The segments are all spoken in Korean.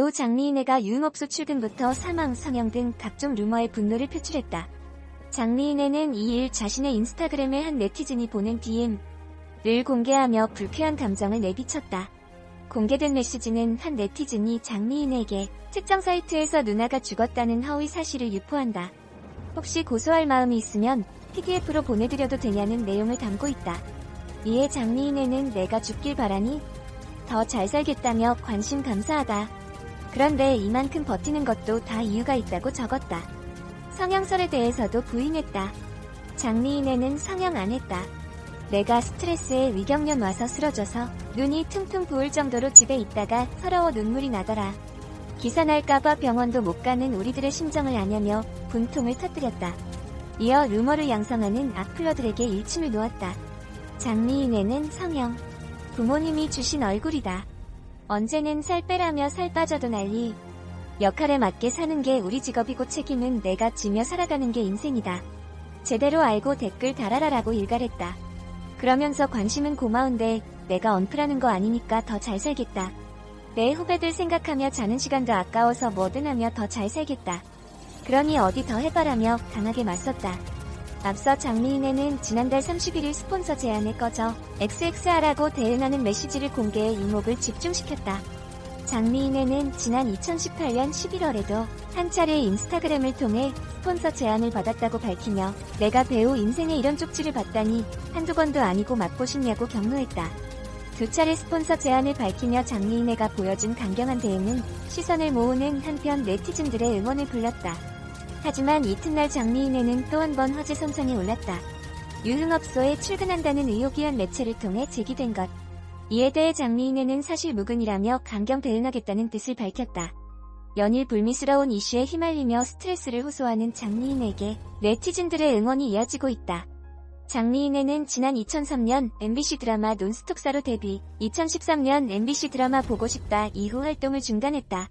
배우 장미인애가 유흥업소 출근부터 사망, 성형 등 각종 루머에 분노를 표출했다. 장미인애는 2일 자신의 인스타그램에 한 네티즌이 보낸 DM을 공개하며 불쾌한 감정을 내비쳤다. 공개된 메시지는 한 네티즌이 장미인애에게 특정 사이트에서 누나가 죽었다는 허위 사실을 유포한다. 혹시 고소할 마음이 있으면 PDF로 보내드려도 되냐는 내용을 담고 있다. 이에 장미인애는 내가 죽길 바라니 더 잘 살겠다며 관심 감사하다. 그런데 이만큼 버티는 것도 다 이유가 있다고 적었다. 성형설에 대해서도 부인했다. 장미인애는 성형 안 했다. 내가 스트레스에 위경련 와서 쓰러져서 눈이 퉁퉁 부을 정도로 집에 있다가 서러워 눈물이 나더라. 기사 날까봐 병원도 못 가는 우리들의 심정을 아냐며 분통을 터뜨렸다. 이어 루머를 양성하는 악플러들에게 일침을 놓았다. 장미인애는 성형. 부모님이 주신 얼굴이다. 언제는 살 빼라며 살 빠져도 난리. 역할에 맞게 사는 게 우리 직업이고 책임은 내가 지며 살아가는 게 인생이다. 제대로 알고 댓글 달아라라고 일갈했다. 그러면서 관심은 고마운데 내가 언플하는 거 아니니까 더 잘 살겠다. 내 후배들 생각하며 자는 시간도 아까워서 뭐든 하며 더 잘 살겠다. 그러니 어디 더 해봐라며 강하게 맞섰다. 앞서 장미인애는 지난달 31일 스폰서 제안에 꺼져 XX하라고 대응하는 메시지를 공개해 이목을 집중시켰다. 장미인애는 지난 2018년 11월에도 한 차례 인스타그램을 통해 스폰서 제안을 받았다고 밝히며 내가 배우 인생에 이런 쪽지를 받다니 한두 번도 아니고 맛보셨냐고 격노했다. 두 차례 스폰서 제안을 밝히며 장미인애가 보여준 강경한 대응은 시선을 모으는 한편 네티즌들의 응원을 불렀다. 하지만 이튿날 장미인애는 또 한 번 화제 선상에 올랐다. 유흥업소에 출근한다는 의혹이 한 매체를 통해 제기된 것. 이에 대해 장미인애는 사실 무근이라며 강경 대응하겠다는 뜻을 밝혔다. 연일 불미스러운 이슈에 휘말리며 스트레스를 호소하는 장미인애에게 네티즌들의 응원이 이어지고 있다. 장미인애는 지난 2003년 MBC 드라마 논스톱사로 데뷔, 2013년 MBC 드라마 보고 싶다 이후 활동을 중단했다.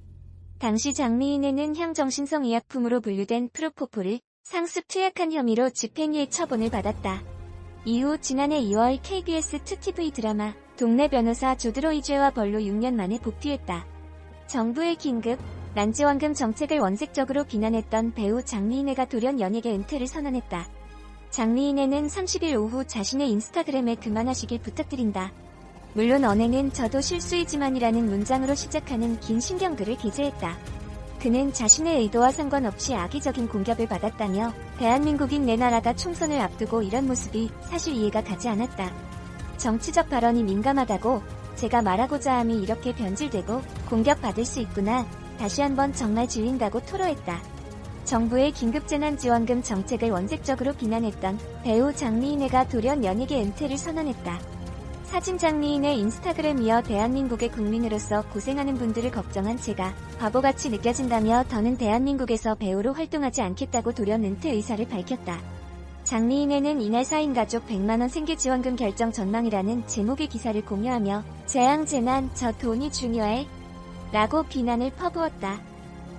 당시 장미인애는 향정신성의약품으로 분류된 프로포폴을 상습 투약한 혐의로 집행유예 처분을 받았다. 이후 지난해 2월 KBS 2TV 드라마 동네 변호사 조드로이죄와 벌로 6년 만에 복귀했다. 정부의 긴급 난지원금 정책을 원색적으로 비난했던 배우 장미인애가 돌연 연예계 은퇴를 선언했다. 장미인애는 30일 오후 자신의 인스타그램에 그만하시길 부탁드린다. 물론 언행은 저도 실수이지만이라는 문장으로 시작하는 긴 신경글을 게재했다. 그는 자신의 의도와 상관없이 악의적인 공격을 받았다며 대한민국인 내 나라가 총선을 앞두고 이런 모습이 사실 이해가 가지 않았다. 정치적 발언이 민감하다고 제가 말하고자 함이 이렇게 변질되고 공격받을 수 있구나. 다시 한번 정말 질린다고 토로했다. 정부의 긴급재난지원금 정책을 원색적으로 비난했던 배우 장미인애가 돌연 연예계 은퇴를 선언했다. 사진 장미인애 인스타그램 이어 대한민국의 국민으로서 고생하는 분들을 걱정한 제가 바보같이 느껴진다며 더는 대한민국에서 배우로 활동하지 않겠다고 돌연 은퇴 의사를 밝혔다. 장미인애는 이날 4인 가족 100만원 생계지원금 결정 전망이라는 제목의 기사를 공유하며 재앙재난 저 돈이 중요해? 라고 비난을 퍼부었다.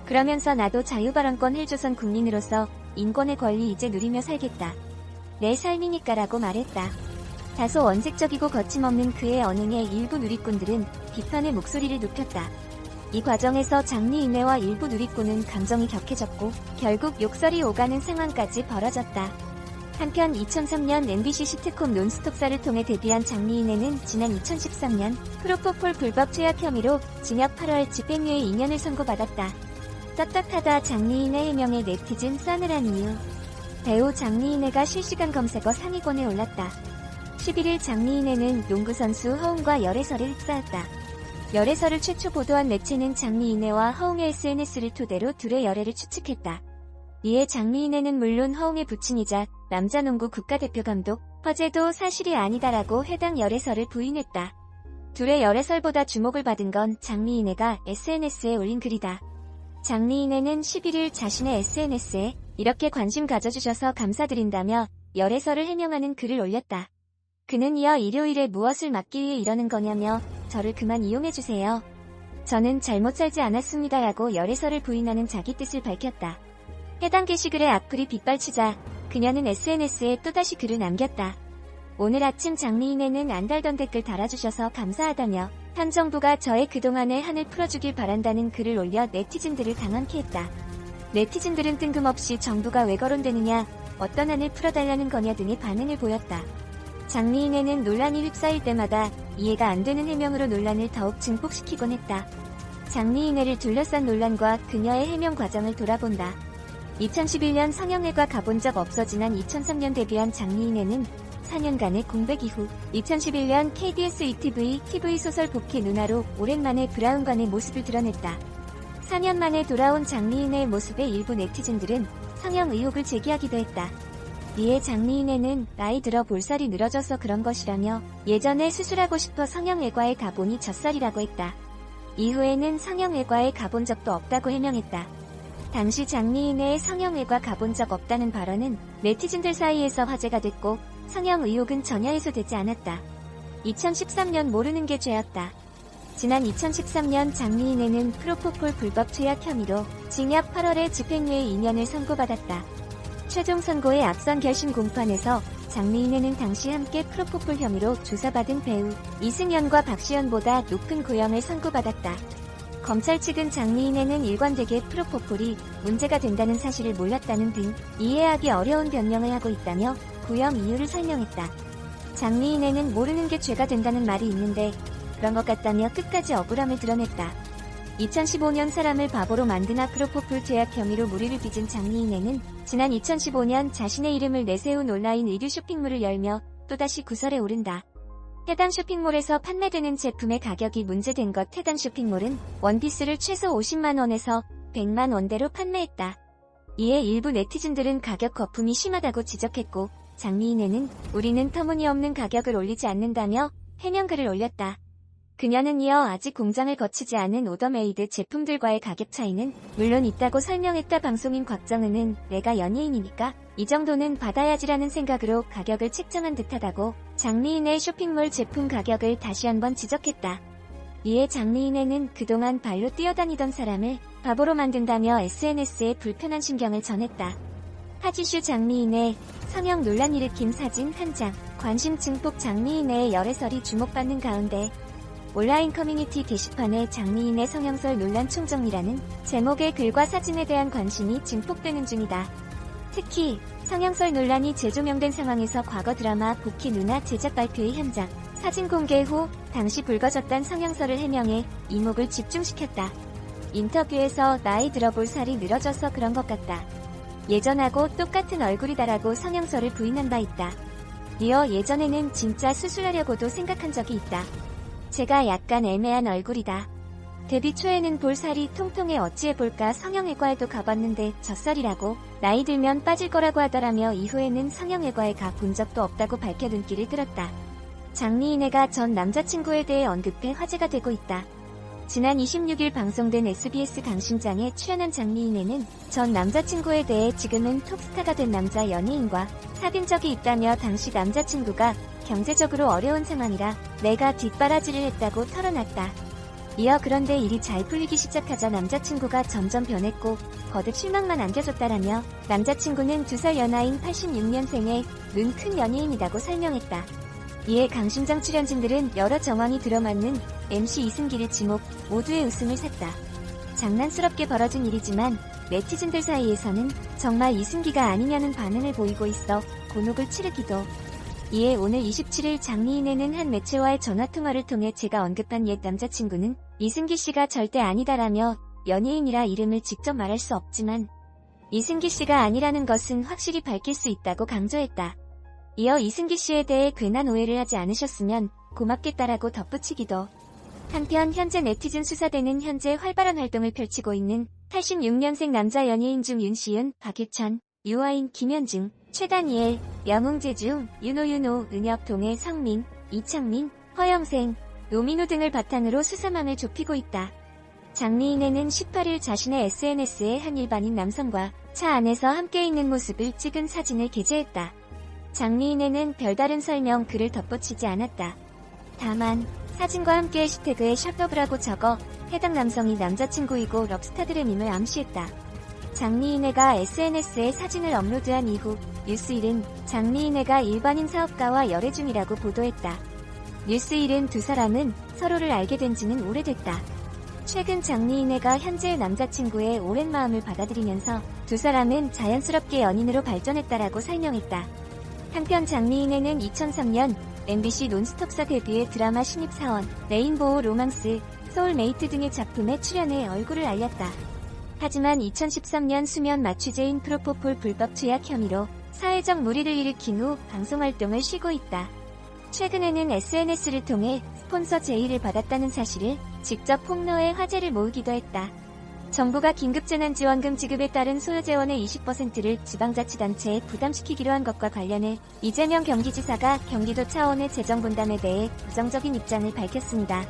그러면서 나도 자유발언권 헬조선 국민으로서 인권의 권리 이제 누리며 살겠다. 내 삶이니까 라고 말했다. 다소 원색적이고 거침없는 그의 언행에 일부 누리꾼들은 비판의 목소리를 높였다. 이 과정에서 장미인애와 일부 누리꾼은 감정이 격해졌고 결국 욕설이 오가는 상황까지 벌어졌다. 한편 2003년 MBC 시트콤 논스톱사를 통해 데뷔한 장미인애는 지난 2013년 프로포폴 불법 투약 혐의로 징역 8월 집행유예 2년을 선고받았다. 떳떳하다 장미인애 해명에 네티즌 싸늘한 이유. 배우 장미인애가 실시간 검색어 상위권에 올랐다. 11일 장미인애는 농구선수 허웅과 열애설을 흡사했다. 열애설을 최초 보도한 매체는 장미인애와 허웅의 SNS를 토대로 둘의 열애를 추측했다. 이에 장미인애는 물론 허웅의 부친이자 남자농구 국가대표 감독 허재도 사실이 아니다라고 해당 열애설을 부인했다. 둘의 열애설보다 주목을 받은 건 장미인애가 SNS에 올린 글이다. 장미인애는 11일 자신의 SNS에 이렇게 관심 가져주셔서 감사드린다며 열애설을 해명하는 글을 올렸다. 그는 이어 일요일에 무엇을 막기 위해 이러는 거냐며 저를 그만 이용해주세요. 저는 잘못 살지 않았습니다라고 열애설을 부인하는 자기 뜻을 밝혔다. 해당 게시글에 악플이 빗발치자 그녀는 SNS에 또다시 글을 남겼다. 오늘 아침 장미인애는 안 달던 댓글 달아주셔서 감사하다며 현 정부가 저의 그동안의 한을 풀어주길 바란다는 글을 올려 네티즌들을 당황케 했다. 네티즌들은 뜬금없이 정부가 왜 거론되느냐, 어떤 한을 풀어달라는 거냐 등의 반응을 보였다. 장미인에는 논란이 휩싸일 때마다 이해가 안 되는 해명으로 논란을 더욱 증폭시키곤 했다. 장미인애를 둘러싼 논란과 그녀의 해명 과정을 돌아본다. 2011년 성형외과 가본 적 없어 지난 2003년 데뷔한 장미인애는 4년간의 공백 이후 2011년 KBS ETV TV 소설 복희 누나로 오랜만에 브라운관의 모습을 드러냈다. 4년 만에 돌아온 장미인애의 모습에 일부 네티즌들은 성형 의혹을 제기하기도 했다. 이에 장미인애는 나이 들어 볼살이 늘어져서 그런 것이라며 예전에 수술하고 싶어 성형외과에 가보니 젖살이라고 했다. 이후에는 성형외과에 가본 적도 없다고 해명했다. 당시 장미인애의 성형외과 가본 적 없다는 발언은 네티즌들 사이에서 화제가 됐고 성형 의혹은 전혀 해소되지 않았다. 2013년 모르는 게 죄였다. 지난 2013년 장미인애는 프로포폴 불법 투약 혐의로 징역 8월에 집행유예 2년을 선고받았다. 최종 선고의 앞선 결심 공판에서 장미인애는 당시 함께 프로포폴 혐의로 조사받은 배우 이승연과 박시연보다 높은 구형을 선고받았다. 검찰 측은 장미인애는 일관되게 프로포폴이 문제가 된다는 사실을 몰랐다는 등 이해하기 어려운 변명을 하고 있다며 구형 이유를 설명했다. 장미인애는 모르는 게 죄가 된다는 말이 있는데 그런 것 같다며 끝까지 억울함을 드러냈다. 2015년 사람을 바보로 만드나 프로포폴 투약 혐의로 무리를 빚은 장미인애는 지난 2015년 자신의 이름을 내세운 온라인 의류 쇼핑몰을 열며 또다시 구설에 오른다. 해당 쇼핑몰에서 판매되는 제품의 가격이 문제된 것. 해당 쇼핑몰은 원피스를 최소 50만원에서 100만원대로 판매했다. 이에 일부 네티즌들은 가격 거품이 심하다고 지적했고 장미인애는 우리는 터무니없는 가격을 올리지 않는다며 해명글을 올렸다. 그녀는 이어 아직 공장을 거치지 않은 오더메이드 제품들과의 가격 차이는 물론 있다고 설명했다. 방송인 곽정은은 내가 연예인이니까 이 정도는 받아야지라는 생각으로 가격을 책정한 듯하다고 장미인의 쇼핑몰 제품 가격을 다시 한번 지적했다. 이에 장미인애는 그동안 발로 뛰어다니던 사람을 바보로 만든다며 SNS에 불편한 심경을 전했다. 핫이슈 장미인애, 성형 논란 일으킨 사진 한 장, 관심 증폭. 장미인애의 열애설이 주목받는 가운데 온라인 커뮤니티 게시판에 장미인의 성형설 논란 총정리라는 제목의 글과 사진에 대한 관심이 증폭되는 중이다. 특히 성형설 논란이 재조명된 상황에서 과거 드라마 복희 누나 제작 발표의 현장, 사진 공개 후 당시 불거졌던 성형설을 해명해 이목을 집중시켰다. 인터뷰에서 나이 들어 볼살이 늘어져서 그런 것 같다. 예전하고 똑같은 얼굴이다라고 성형설을 부인한 바 있다. 이어 예전에는 진짜 수술하려고도 생각한 적이 있다. 제가 약간 애매한 얼굴이다. 데뷔 초에는 볼살이 통통해 어찌해볼까 성형외과에도 가봤는데 젖살이라고 나이 들면 빠질 거라고 하더라며 이후에는 성형외과에 가본 적도 없다고 밝혀 눈길을 끌었다. 장미인애가 전 남자친구에 대해 언급해 화제가 되고 있다. 지난 26일 방송된 SBS 강심장에 출연한 장미인애는 전 남자친구에 대해 지금은 톱스타가 된 남자 연예인과 사귄 적이 있다며 당시 남자친구가 경제적으로 어려운 상황이라 내가 뒷바라지를 했다고 털어놨다. 이어 그런데 일이 잘 풀리기 시작하자 남자친구가 점점 변했고 거듭 실망만 안겨줬다라며 남자친구는 2살 연하인 86년생의 눈 큰 연예인이라고 설명했다. 이에 강심장 출연진들은 여러 정황이 들어맞는 MC 이승기를 지목, 모두의 웃음을 샀다. 장난스럽게 벌어진 일이지만 네티즌들 사이에서는 정말 이승기가 아니냐는 반응을 보이고 있어 곤혹을 치르기도. 이에 오늘 27일 장미인애는 한 매체와의 전화통화를 통해 제가 언급한 옛 남자친구는 이승기 씨가 절대 아니다라며 연예인이라 이름을 직접 말할 수 없지만 이승기 씨가 아니라는 것은 확실히 밝힐 수 있다고 강조했다. 이어 이승기 씨에 대해 괜한 오해를 하지 않으셨으면 고맙겠다라고 덧붙이기도. 한편 현재 네티즌 수사대는 현재 활발한 활동을 펼치고 있는 86년생 남자 연예인 중 윤시윤, 박유천, 유아인, 김현중, 최다니엘, 영웅재 중 윤호, 은혁, 동해, 성민, 이창민, 허영생, 노민호 등을 바탕으로 수사망을 좁히고 있다. 장미인애는 18일 자신의 SNS에 한 일반인 남성과 차 안에서 함께 있는 모습을 찍은 사진을 게재했다. 장미인애는 별다른 설명 글을 덧붙이지 않았다. 다만 사진과 함께 해시태그에 샵더브라고 적어 해당 남성이 남자친구이고 럽스타들의 밈을 암시했다. 장미인애가 SNS에 사진을 업로드한 이후 뉴스일은 장미인애가 일반인 사업가와 열애 중이라고 보도했다. 뉴스일은 두 사람은 서로를 알게 된 지는 오래됐다. 최근 장미인애가 현재의 남자친구의 오랜 마음을 받아들이면서 두 사람은 자연스럽게 연인으로 발전했다라고 설명했다. 한편 장미인애는 2003년 MBC 논스톱사 데뷔의 드라마 신입사원, 레인보우 로망스, 소울메이트 등의 작품에 출연해 얼굴을 알렸다. 하지만 2013년 수면 마취제인 프로포폴 불법 투약 혐의로 사회적 물의를 일으킨 후 방송활동을 쉬고 있다. 최근에는 SNS를 통해 스폰서 제의를 받았다는 사실을 직접 폭로해 화제를 모으기도 했다. 정부가 긴급재난지원금 지급에 따른 소요재원의 20%를 지방자치단체에 부담시키기로 한 것과 관련해 이재명 경기지사가 경기도 차원의 재정분담에 대해 부정적인 입장을 밝혔습니다.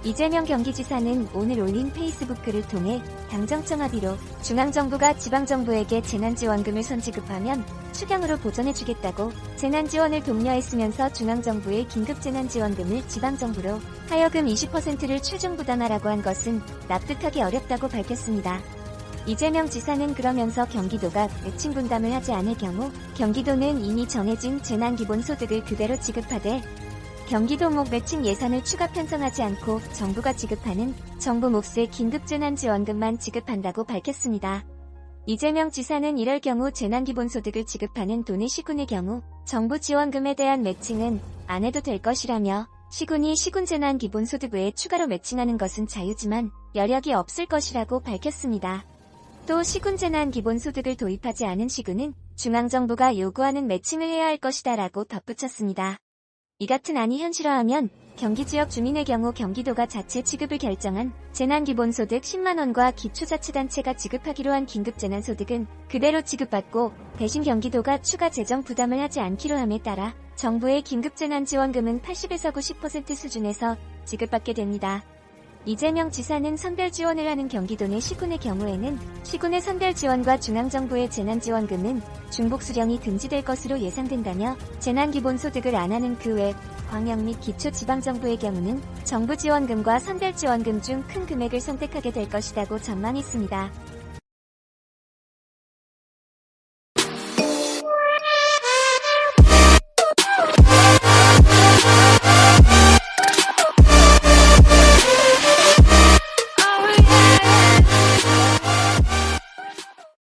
이재명 경기지사는 오늘 올린 페이스북 글을 통해 당정청 합의로 중앙정부가 지방정부에게 재난지원금을 선지급하면 추경으로 보전해주겠다고 재난지원을 독려했으면서 중앙정부의 긴급재난지원금을 지방정부로 하여금 20%를 최종 부담하라고 한 것은 납득하기 어렵다고 밝혔습니다. 이재명 지사는 그러면서 경기도가 매칭 분담을 하지 않을 경우 경기도는 이미 정해진 재난기본소득을 그대로 지급하되 경기도 목 매칭 예산을 추가 편성하지 않고 정부가 지급하는 정부 몫의 긴급재난지원금만 지급한다고 밝혔습니다. 이재명 지사는 이럴 경우 재난기본소득을 지급하는 도내 시군의 경우 정부 지원금에 대한 매칭은 안 해도 될 것이라며 시군이 시군재난기본소득 외에 추가로 매칭하는 것은 자유지만 여력이 없을 것이라고 밝혔습니다. 또 시군재난기본소득을 도입하지 않은 시군은 중앙정부가 요구하는 매칭을 해야 할 것이다 라고 덧붙였습니다. 이 같은 안이 현실화하면 경기 지역 주민의 경우 경기도가 자체 지급을 결정한 재난기본소득 10만원과 기초자치단체가 지급하기로 한 긴급재난소득은 그대로 지급받고 대신 경기도가 추가 재정 부담을 하지 않기로 함에 따라 정부의 긴급재난지원금은 80에서 90% 수준에서 지급받게 됩니다. 이재명 지사는 선별 지원을 하는 경기도 내 시군의 경우에는 시군의 선별 지원과 중앙정부의 재난지원금은 중복 수령이 금지될 것으로 예상된다며 재난기본소득을 안 하는 그 외 광역 및 기초지방정부의 경우는 정부 지원금과 선별 지원금 중 큰 금액을 선택하게 될 것이라고 전망했습니다.